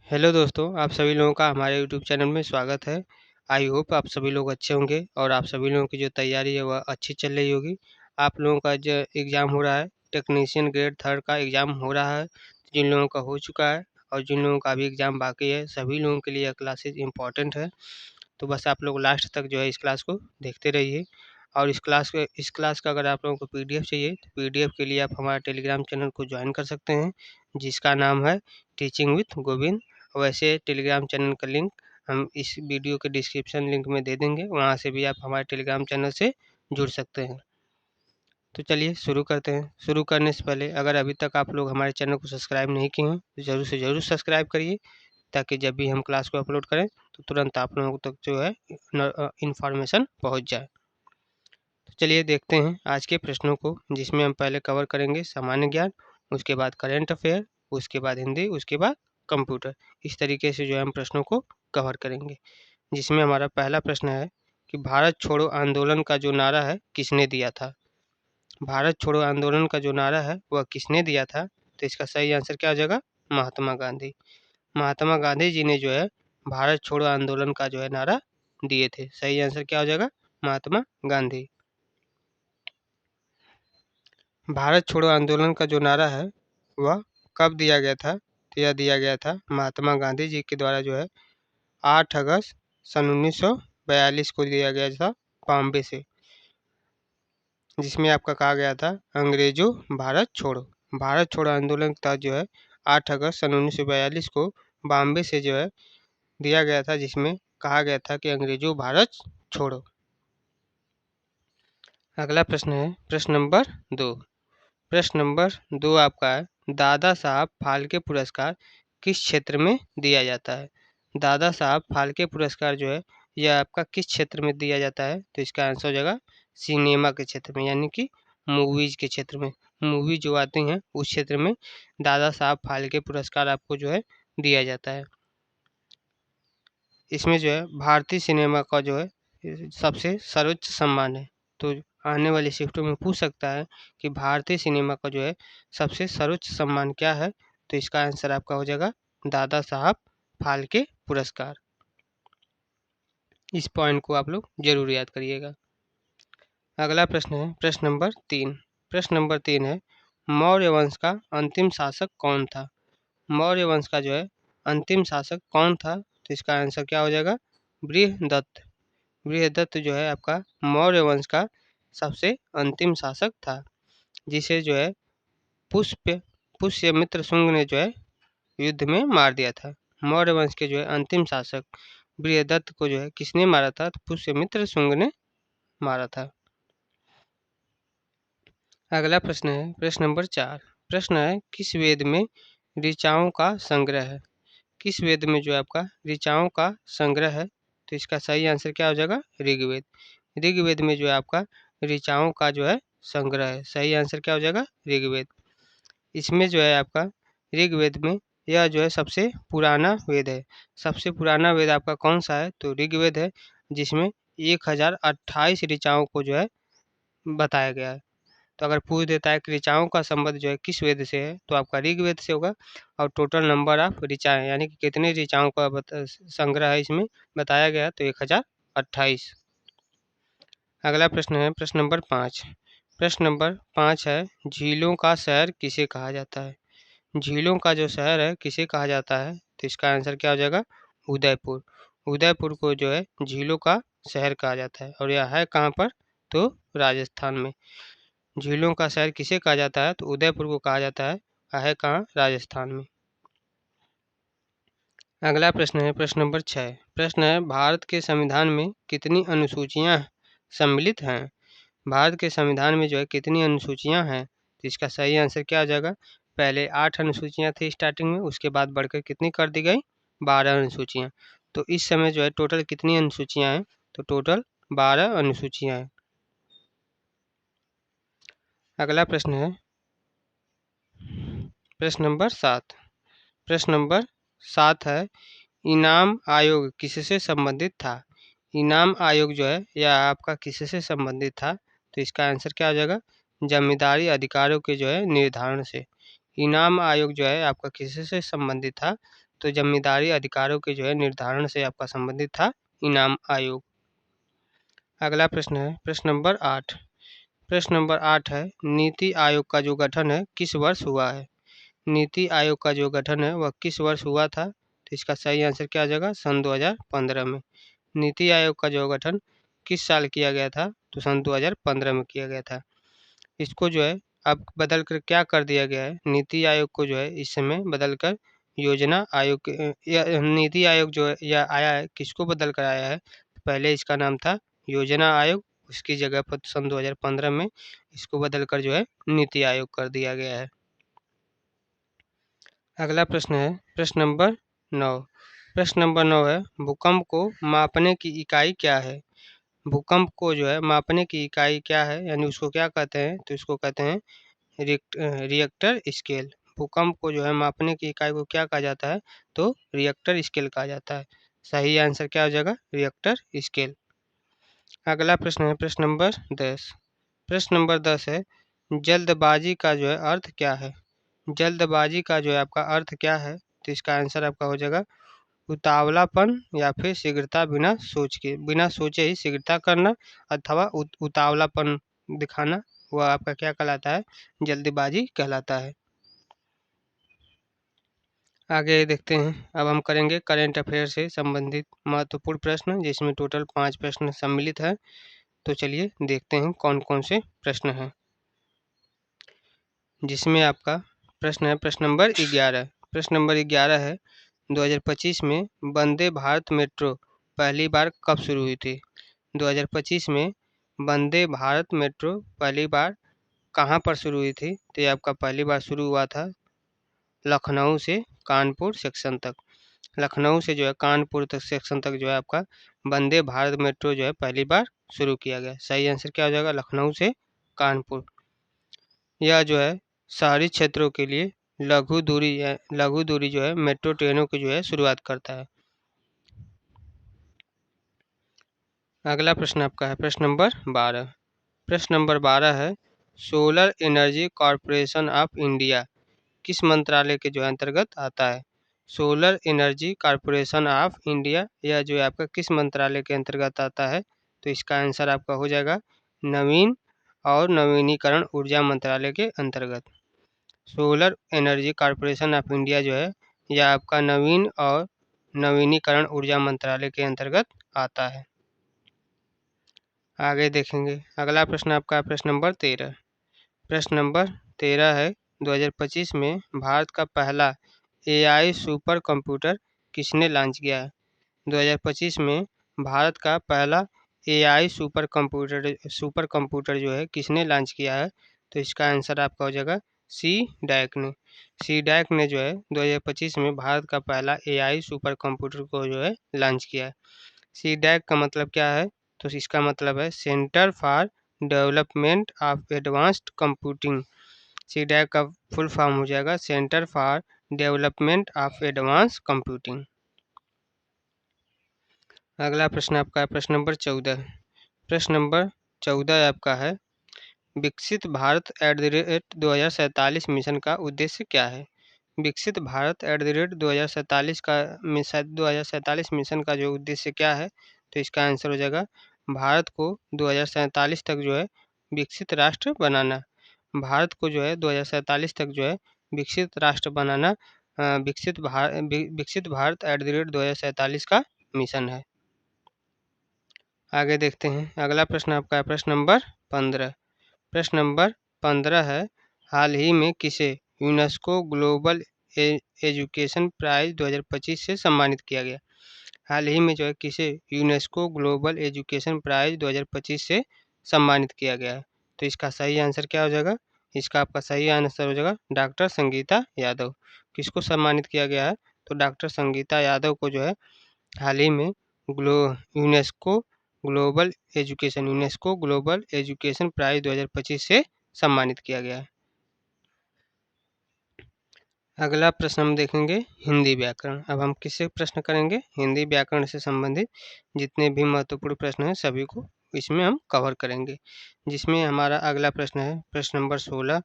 Hello दोस्तों, आप सभी लोगों का हमारे यूट्यूब चैनल में स्वागत है। आई होप आप सभी लोग अच्छे होंगे और आप सभी लोगों की जो तैयारी है वह अच्छी चल रही होगी। आप लोगों का जो एग्ज़ाम हो रहा है, टेक्नीशियन ग्रेड थर्ड का एग्ज़ाम हो रहा है। जिन लोगों का हो चुका है और जिन लोगों का अभी एग्ज़ाम बाकी है, सभी लोगों के लिए यह क्लासेस इम्पॉर्टेंट है। तो बस आप लोग लास्ट तक जो है इस क्लास को देखते रहिए। और इस क्लास का अगर आप लोगों को पीडीएफ चाहिए तो पीडीएफ के लिए आप हमारे टेलीग्राम चैनल को ज्वाइन कर सकते हैं, जिसका नाम है टीचिंग विथ गोविंद। वैसे टेलीग्राम चैनल का लिंक हम इस वीडियो के डिस्क्रिप्शन लिंक में दे देंगे, वहाँ से भी आप हमारे टेलीग्राम चैनल से जुड़ सकते हैं। तो चलिए शुरू करते हैं। शुरू करने से पहले अगर अभी तक आप लोग हमारे चैनल को सब्सक्राइब नहीं किए हैं तो ज़रूर से ज़रूर सब्सक्राइब करिए, ताकि जब भी हम क्लास को अपलोड करें तो तुरंत आप लोगों तक जो है इन्फॉर्मेशन पहुँच जाए। तो चलिए देखते हैं आज के प्रश्नों को, जिसमें हम पहले कवर करेंगे सामान्य ज्ञान, उसके बाद करंट अफेयर, उसके बाद हिंदी, उसके बाद कंप्यूटर। इस तरीके से जो है हम प्रश्नों को कवर करेंगे। जिसमें हमारा पहला प्रश्न है कि भारत छोड़ो आंदोलन का जो नारा है किसने दिया था। भारत छोड़ो आंदोलन का जो नारा है वह किसने दिया था। तो इसका सही आंसर क्या हो जाएगा, महात्मा गांधी। महात्मा गांधी जी ने जो है भारत छोड़ो आंदोलन का जो है नारा दिए थे। सही आंसर क्या हो जाएगा, महात्मा गांधी। भारत छोड़ो आंदोलन का जो नारा है वह कब दिया गया था। तो यह दिया गया था महात्मा गांधी जी के द्वारा जो है 8 अगस्त सन 1942 को दिया गया था बॉम्बे से, जिसमें आपका कहा गया था अंग्रेजों भारत छोड़ो। भारत छोड़ो आंदोलन के तहत जो है 8 अगस्त सन 1942 को बॉम्बे से जो है दिया गया था, जिसमें कहा गया था कि अंग्रेजों भारत छोड़ो। अगला प्रश्न है प्रश्न नंबर 2। प्रश्न नंबर 2 आपका है, दादा साहब फाल्के पुरस्कार किस क्षेत्र में दिया जाता है। दादा साहब फाल्के पुरस्कार जो है यह आपका किस क्षेत्र में दिया जाता है। तो इसका आंसर हो जाएगा सिनेमा के क्षेत्र में, यानी कि मूवीज के क्षेत्र में। मूवी जो आती हैं उस क्षेत्र में दादा साहब फाल्के पुरस्कार आपको जो है दिया जाता है। इसमें जो है भारतीय सिनेमा का जो है सबसे सर्वोच्च सम्मान है। तो आने वाली शिफ्टों में पूछ सकता है कि भारतीय सिनेमा का जो है सबसे सर्वोच्च सम्मान क्या है। तो इसका आंसर आपका हो जाएगा दादा साहब फाल्के पुरस्कार। इस पॉइंट को आप लोग जरूर याद करिएगा। अगला प्रश्न है प्रश्न नंबर 3। प्रश्न नंबर 3 है, मौर्य वंश का अंतिम शासक कौन था। मौर्य वंश का जो है अंतिम शासक कौन था। तो इसका आंसर क्या हो जाएगा, बृहदत्त। बृहदत्त जो है आपका मौर्य वंश का सबसे अंतिम शासक था, जिसे जो है पुष्यमित्र शुंग ने जो है युद्ध में मार दिया था। मौर्य वंश के जो है अंतिम शासक बृहदत्त को जो है किसने मारा था। तो पुष्यमित्र शुंग ने मारा था। अगला प्रश्न है प्रश्न नंबर 4। प्रश्न है, किस वेद में ऋचाओं का संग्रह है। किस वेद में जो है आपका ऋचाओं का संग्रह है। तो इसका सही आंसर क्या हो जाएगा, ऋग्वेद। ऋग्वेद में जो है आपका ऋचाओं का जो है संग्रह है। सही आंसर क्या हो जाएगा, ऋग्वेद। इसमें जो है आपका ऋग्वेद में यह जो है सबसे पुराना वेद है। सबसे पुराना वेद आपका कौन सा है। तो ऋग्वेद है, जिसमें 1028 ऋचाओं को जो है बताया गया है। तो अगर पूछ देता है कि ऋचाओं का संबंध जो है किस वेद से है, तो आपका ऋग्वेद से होगा। और टोटल नंबर ऑफ ऋचाएँ, यानी कि कितने ऋचाओं का संग्रह है इसमें बताया गया, तो 1028। अगला प्रश्न है प्रश्न नंबर 5। प्रश्न नंबर 5 है, झीलों का शहर किसे कहा जाता है। झीलों का जो शहर है किसे कहा जाता है। तो इसका आंसर क्या हो जाएगा, उदयपुर। उदयपुर को जो है झीलों का शहर कहा जाता है, और यह है कहाँ पर, तो राजस्थान में। झीलों का शहर किसे कहा जाता है। तो उदयपुर को कहा जाता है, है कहाँ, राजस्थान में। अगला प्रश्न है प्रश्न नंबर 6। प्रश्न है, भारत के संविधान में कितनी अनुसूचियां सम्मिलित हैं। भारत के संविधान में जो है कितनी अनुसूचियां हैं। तो इसका सही आंसर क्या हो जाएगा, पहले 8 अनुसूचियां थी स्टार्टिंग में, उसके बाद बढ़कर कितनी कर दी गई, 12 अनुसूचियां। तो इस समय जो है टोटल कितनी अनुसूचियां हैं। तो टोटल 12 अनुसूचियां हैं। अगला प्रश्न है प्रश्न नंबर 7। प्रश्न नंबर 7 है, इनाम आयोग किससे संबंधित था। इनाम आयोग जो है यह आपका किससे संबंधित था। तो इसका आंसर क्या हो जाएगा, जमींदारी अधिकारों के जो है निर्धारण से। इनाम आयोग जो है आपका किससे संबंधित था? तो ज़िम्मेदारी अधिकारों के जो है निर्धारण से आपका संबंधित था इनाम आयोग। अगला प्रश्न है प्रश्न नंबर 8। प्रश्न नंबर 8 है नीति आयोग का जो गठन है किस वर्ष हुआ है? नीति आयोग का जो गठन है वह किस वर्ष हुआ था? तो इसका सही आंसर क्या आ जाएगा? सन 2015 में। नीति आयोग का जो गठन किस साल किया गया था? तो सन 2015 में किया गया था। इसको जो है अब बदल कर क्या कर दिया गया है? नीति आयोग को जो है इस समय बदल कर योजना आयोग नीति आयोग जो है यह आया है किसको बदल कर आया है? पहले इसका नाम था योजना आयोग, उसकी जगह पर सन 2015 में इसको बदल कर जो है नीति आयोग कर दिया गया है। अगला प्रश्न है प्रश्न नंबर 9। प्रश्न नंबर 9 है भूकंप को मापने की इकाई क्या है? भूकंप को जो है मापने की इकाई क्या है, यानी उसको क्या कहते हैं? तो इसको कहते हैं रिएक्टर स्केल। भूकंप को जो है मापने की इकाई को क्या कहा जाता है? तो रिएक्टर स्केल कहा जाता है। सही आंसर क्या हो जाएगा? Richter scale. अगला प्रश्न है प्रश्न नंबर 10। प्रश्न नंबर 10 है जल्दबाजी का जो है अर्थ क्या है? जल्दबाजी का जो है आपका अर्थ क्या है? तो इसका आंसर आपका हो जाएगा उतावलापन या फिर शीघ्रता बिना सोचे ही शीघ्रता करना अथवा उतावलापन दिखाना, वह आपका क्या कहलाता है? जल्दबाजी कहलाता है। आगे देखते हैं, अब हम करेंगे करेंट अफेयर से संबंधित महत्वपूर्ण प्रश्न, जिसमें टोटल 5 प्रश्न सम्मिलित है। तो चलिए देखते हैं कौन कौन से प्रश्न हैं। जिसमें आपका प्रश्न है प्रश्न नंबर 11। प्रश्न नंबर 11 है 2025 में वंदे भारत मेट्रो पहली बार कब शुरू हुई थी? 2025 में वंदे भारत मेट्रो पहली बार कहाँ पर शुरू हुई थी? तो ये आपका पहली बार शुरू हुआ था लखनऊ से कानपुर सेक्शन तक। लखनऊ से जो है कानपुर तक सेक्शन तक जो है आपका वंदे भारत मेट्रो जो है पहली बार शुरू किया गया। सही आंसर क्या हो जाएगा? लखनऊ से कानपुर। यह जो है शहरी क्षेत्रों के लिए लघु दूरी जो है मेट्रो ट्रेनों की जो है शुरुआत करता है। अगला प्रश्न आपका है प्रश्न नंबर 12। प्रश्न नंबर 12 है solar energy corporation of India किस मंत्रालय के जो है अंतर्गत आता है? Solar energy corporation of India यह जो है आपका किस मंत्रालय के अंतर्गत आता है? तो इसका आंसर आपका हो जाएगा नवीन और नवीनीकरण ऊर्जा मंत्रालय के अंतर्गत। Solar energy corporation of India जो है यह आपका नवीन और नवीनीकरण ऊर्जा मंत्रालय के अंतर्गत आता है। आगे देखेंगे, अगला प्रश्न आपका प्रश्न नंबर 13। प्रश्न नंबर 13 है 2025 में भारत का पहला एआई सुपर कंप्यूटर किसने लॉन्च किया है? 2025 में भारत का पहला एआई सुपर कंप्यूटर जो है किसने लॉन्च किया है? तो इसका आंसर आपका हो जाएगा सी डैक ने। सी डैक ने जो है 2025 में भारत का पहला एआई सुपर कंप्यूटर को जो है लॉन्च किया है। सी डैक का मतलब क्या है? तो इसका मतलब है centre for development of advanced computing. C DAC का फुल फॉर्म हो जाएगा centre for development of advance computing. अगला प्रश्न आपका है प्रश्न नंबर 14। प्रश्न नंबर 14 आपका है विकसित भारत @ 2047 मिशन का उद्देश्य क्या है? विकसित भारत @ 2047 मिशन का जो उद्देश्य क्या है? तो इसका आंसर हो जाएगा भारत को 2047 तक जो है विकसित राष्ट्र बनाना। भारत को जो है 2047 तक जो है विकसित राष्ट्र बनाना विकसित भारत @ 2047 का मिशन है। आगे देखते हैं, अगला प्रश्न आपका है प्रश्न नंबर 15। प्रश्न नंबर 15 है हाल ही में किसे यूनेस्को ग्लोबल एजुकेशन प्राइज 2025 से सम्मानित किया गया? हाल ही में जो है किसे यूनेस्को ग्लोबल एजुकेशन प्राइज 2025 से सम्मानित किया गया है? तो इसका सही आंसर क्या हो जाएगा? इसका आपका सही आंसर हो जाएगा डॉक्टर संगीता यादव। किसको सम्मानित किया गया है? तो डॉक्टर संगीता यादव को जो है हाल ही में यूनेस्को ग्लोबल एजुकेशन प्राइज 2025 से सम्मानित किया गया है। अगला प्रश्न हम देखेंगे हिंदी व्याकरण। अब हम किससे प्रश्न करेंगे? हिंदी व्याकरण से संबंधित जितने भी महत्वपूर्ण प्रश्न हैं सभी को इसमें हम कवर करेंगे। जिसमें हमारा अगला प्रश्न है प्रश्न नंबर 16।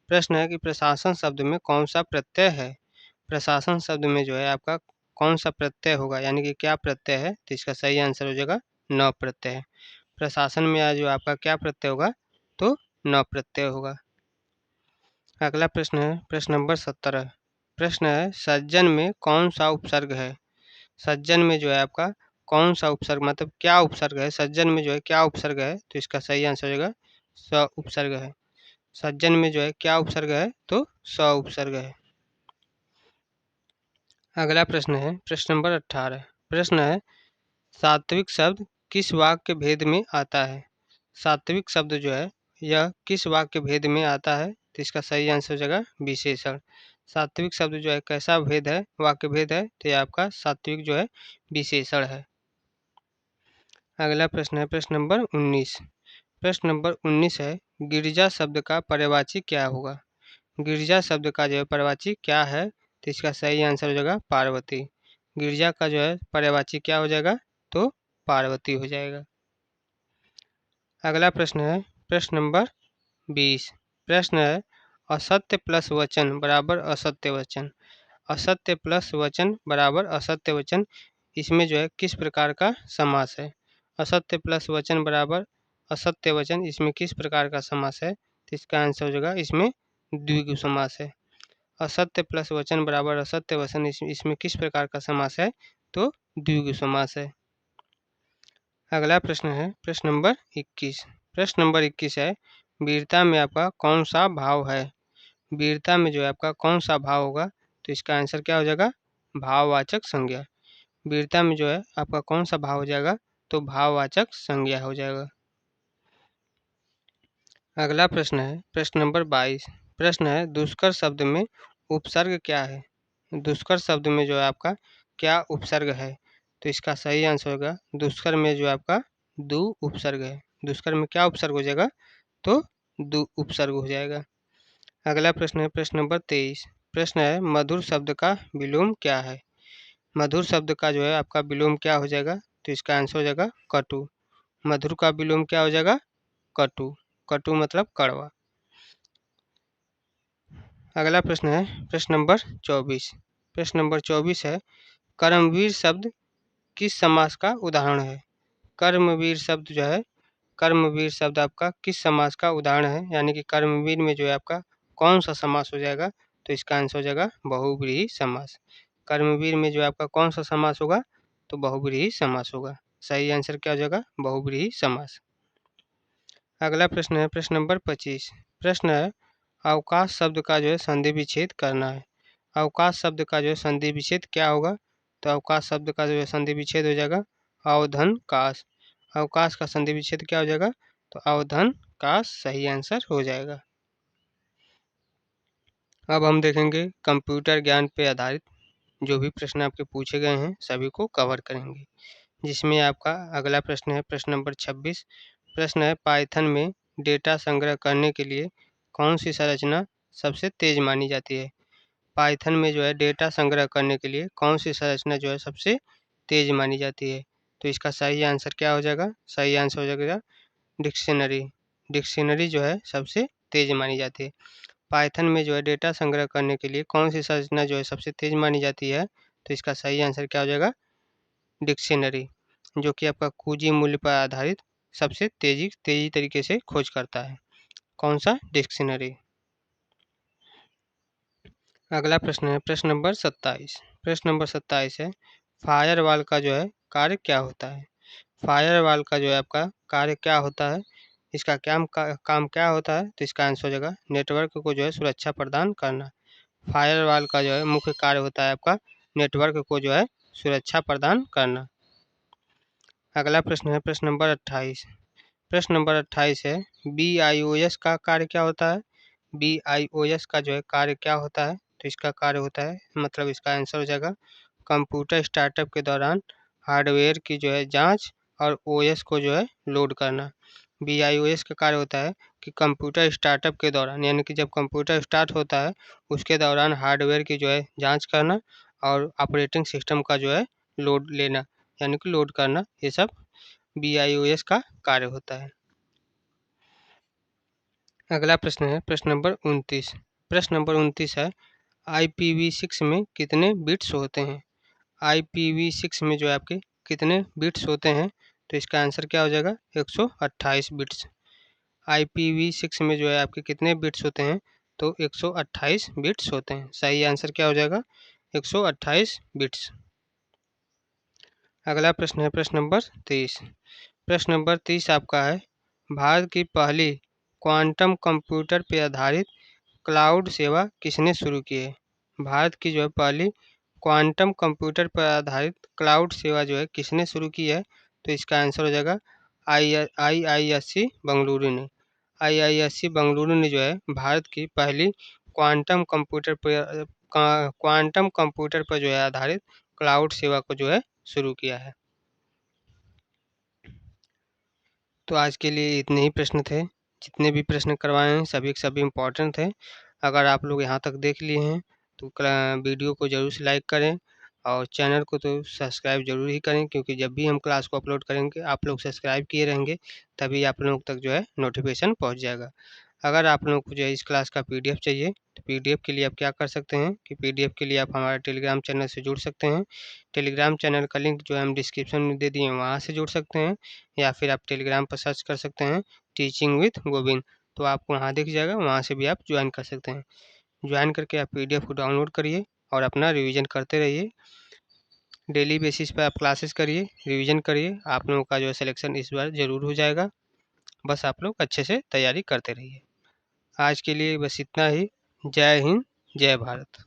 प्रश्न है कि प्रशासन शब्द में कौन सा प्रत्यय है। प्रशासन शब्द में जो है आपका कौन सा प्रत्यय होगा, यानी कि क्या प्रत्यय है, तो इसका सही आंसर हो जाएगा न प्रत्यय है। प्रशासन में आज जो आपका क्या प्रत्यय होगा, तो न प्रत्यय होगा। अगला प्रश्न है प्रश्न नंबर 17। प्रश्न है सज्जन में कौन सा उपसर्ग है। सज्जन में जो है आपका कौन सा उपसर्ग, मतलब क्या उपसर्ग है, सज्जन में जो है क्या उपसर्ग है, तो इसका सही आंसर हो जाएगा स उपसर्ग है। सज्जन में जो है क्या उपसर्ग है, तो स उपसर्ग है। अगला प्रश्न है प्रश्न नंबर 18। प्रश्न है सात्विक शब्द किस वाक्य भेद में आता है। सात्विक शब्द जो है यह किस वाक्य भेद में आता है, तो इसका सही आंसर हो जाएगा विशेषण। सात्विक शब्द जो है कैसा भेद है, वाक्य भेद है, तो यह आपका सात्विक जो है विशेषण है। अगला प्रश्न है प्रश्न नंबर 19। प्रश्न नंबर 19 है गिरिजा शब्द का पर्यायवाची क्या होगा। गिरिजा शब्द का जो है पर्यायवाची क्या है, तो इसका सही आंसर हो जाएगा पार्वती। गिरिजा का जो है पर्यायवाची क्या हो जाएगा, तो पार्वती हो जाएगा। अगला प्रश्न है प्रश्न नंबर 20। प्रश्न है असत्य प्लस वचन बराबर असत्य वचन। असत्य प्लस वचन बराबर असत्य वचन, इसमें जो है किस प्रकार का समास है। असत्य प्लस वचन बराबर असत्य वचन, इसमें किस प्रकार का समास है, तो इसका आंसर हो जाएगा इसमें द्विगु समास है। असत्य प्लस वचन बराबर असत्य वचन, इसमें किस प्रकार का समास है, तो द्विगु समास है। अगला प्रश्न है प्रश्न नंबर 21। प्रश्न नंबर 21 है वीरता में आपका कौन सा भाव है। वीरता में जो है आपका कौन सा भाव होगा, तो इसका आंसर क्या हो जाएगा भाववाचक संज्ञा। वीरता में जो है आपका कौन सा भाव हो जाएगा, तो भाववाचक संज्ञा हो जाएगा। अगला प्रश्न है प्रश्न नंबर 22। प्रश्न है दुष्कर शब्द में उपसर्ग क्या है। दुष्कर शब्द में जो है आपका क्या उपसर्ग है, तो इसका सही आंसर होगा दुष्कर में जो है आपका दु उपसर्ग है। दुष्कर में क्या उपसर्ग हो जाएगा, तो दु उपसर्ग हो जाएगा। अगला प्रश्न है प्रश्न नंबर 23। प्रश्न है मधुर शब्द का विलोम क्या है। मधुर शब्द का जो है आपका विलोम क्या हो जाएगा, तो इसका आंसर हो जाएगा कटु। मधुर का विलोम क्या हो जाएगा, कटु। कटु मतलब कड़वा। अगला प्रश्न है प्रश्न नंबर 24। प्रश्न नंबर 24 है कर्मवीर शब्द किस समास का उदाहरण है। कर्मवीर शब्द जो है, कर्मवीर शब्द आपका किस समास का उदाहरण है, यानी कि कर्मवीर में जो है आपका कौन सा समास हो जाएगा, तो इसका आंसर हो जाएगा बहुव्रीहि समास। कर्मवीर में जो है आपका कौन सा समास होगा, तो बहुव्रीहि समास होगा। सही आंसर क्या हो जाएगा बहुव्रीहि समास। अगला प्रश्न है प्रश्न नंबर 25। प्रश्न है अवकाश शब्द का जो है संधि विच्छेद करना है। अवकाश शब्द का जो है संधि विच्छेद क्या होगा, तो अवकाश शब्द का जो है संधि विच्छेद हो जाएगा अवधन काश। अवकाश का संधि विच्छेद क्या हो जाएगा, तो अवधन काश सही आंसर हो जाएगा। अब हम देखेंगे कंप्यूटर ज्ञान पे आधारित जो भी प्रश्न आपके पूछे गए हैं सभी को कवर करेंगे, जिसमें आपका अगला प्रश्न है प्रश्न नंबर 26। प्रश्न है पाइथन में डेटा संग्रह करने के लिए कौन सी संरचना सबसे तेज मानी जाती है। पाइथन में जो है डेटा संग्रह करने के लिए कौन सी संरचना जो है सबसे तेज मानी जाती है, तो इसका सही आंसर क्या हो जाएगा, सही आंसर हो जाएगा डिक्शनरी। डिक्शनरी जो है सबसे तेज मानी जाती है। पाइथन में जो है डेटा संग्रह करने के लिए कौन सी संरचना जो है सबसे तेज मानी जाती है, तो इसका सही आंसर क्या हो जाएगा डिक्शनरी, जो कि आपका कुंजी मूल्य पर आधारित सबसे तेजी तरीके से खोज करता है। कौन सा, डिक्शनरी। अगला प्रश्न है प्रश्न नंबर 27। प्रश्न नंबर 27 है फायरवॉल का जो है कार्य क्या होता है। फायरवॉल का जो है आपका कार्य क्या होता है, इसका काम क्या होता है, तो इसका आंसर हो जाएगा नेटवर्क को जो है सुरक्षा प्रदान करना। फायरवॉल का जो है मुख्य कार्य होता है आपका नेटवर्क को जो है सुरक्षा प्रदान करना। अगला प्रश्न है प्रश्न नंबर 28। प्रश्न नंबर 28 है BIOS का कार्य क्या होता है। BIOS का जो है कार्य क्या होता है, तो इसका कार्य होता है, मतलब इसका आंसर हो जाएगा कंप्यूटर स्टार्टअप के दौरान हार्डवेयर की जो है जांच और OS को जो है लोड करना। BIOS का कार्य होता है कि कंप्यूटर स्टार्टअप के दौरान, यानी कि जब कंप्यूटर स्टार्ट होता है उसके दौरान हार्डवेयर की जो है जांच करना और ऑपरेटिंग सिस्टम का जो है लोड लेना, यानी कि लोड करना, ये सब BIOS का कार्य होता है। अगला प्रश्न है प्रश्न नंबर 29। प्रश्न नंबर 29 है IPv6 में कितने बिट्स होते हैं। IPv6 में जो है आपके कितने बिट्स होते हैं, तो इसका आंसर क्या हो जाएगा 128 बिट्स। IPv6 में जो है आपके कितने बिट्स होते हैं, तो 128 बिट्स होते हैं। सही आंसर क्या हो जाएगा 128 बिट्स। अगला प्रश्न है प्रश्न नंबर 30। प्रश्न नंबर 30 आपका है भारत की पहली क्वांटम कंप्यूटर पर आधारित क्लाउड सेवा किसने शुरू की है। भारत की जो है पहली क्वांटम कंप्यूटर पर आधारित क्लाउड सेवा जो है किसने शुरू की है, तो इसका आंसर हो जाएगा IISc बेंगलुरु ने। IISc बेंगलुरु ने जो है भारत की पहली क्वांटम कंप्यूटर पर जो है आधारित क्लाउड सेवा को जो है शुरू किया है। तो आज के लिए इतने ही प्रश्न थे। जितने भी प्रश्न करवाए हैं सभी के सभी इम्पोर्टेंट थे। अगर आप लोग यहाँ तक देख लिए हैं तो वीडियो को ज़रूर से लाइक करें और चैनल को तो सब्सक्राइब ज़रूर ही करें, क्योंकि जब भी हम क्लास को अपलोड करेंगे आप लोग सब्सक्राइब किए रहेंगे तभी आप लोग तक जो है नोटिफिकेशन पहुँच जाएगा। अगर आप लोगों को जो है इस क्लास का PDF चाहिए तो PDF के लिए आप क्या कर सकते हैं कि PDF के लिए आप हमारे टेलीग्राम चैनल से जुड़ सकते हैं। टेलीग्राम चैनल का लिंक जो है हम डिस्क्रिप्शन में दे दिए हैं, वहाँ से जुड़ सकते हैं, या फिर आप टेलीग्राम पर सर्च कर सकते हैं टीचिंग विथ गोविंद, तो आपको वहाँ दिख जाएगा, वहाँ से भी आप ज्वाइन कर सकते हैं। ज्वाइन करके आप PDF को डाउनलोड करिए और अपना रिवीजन करते रहिए। डेली बेसिस पर आप क्लासेस करिए, रिवीजन करिए, आप लोगों का जो है सिलेक्शन इस बार ज़रूर हो जाएगा। बस आप लोग अच्छे से तैयारी करते रहिए। आज के लिए बस इतना ही। जय हिंद, जय भारत।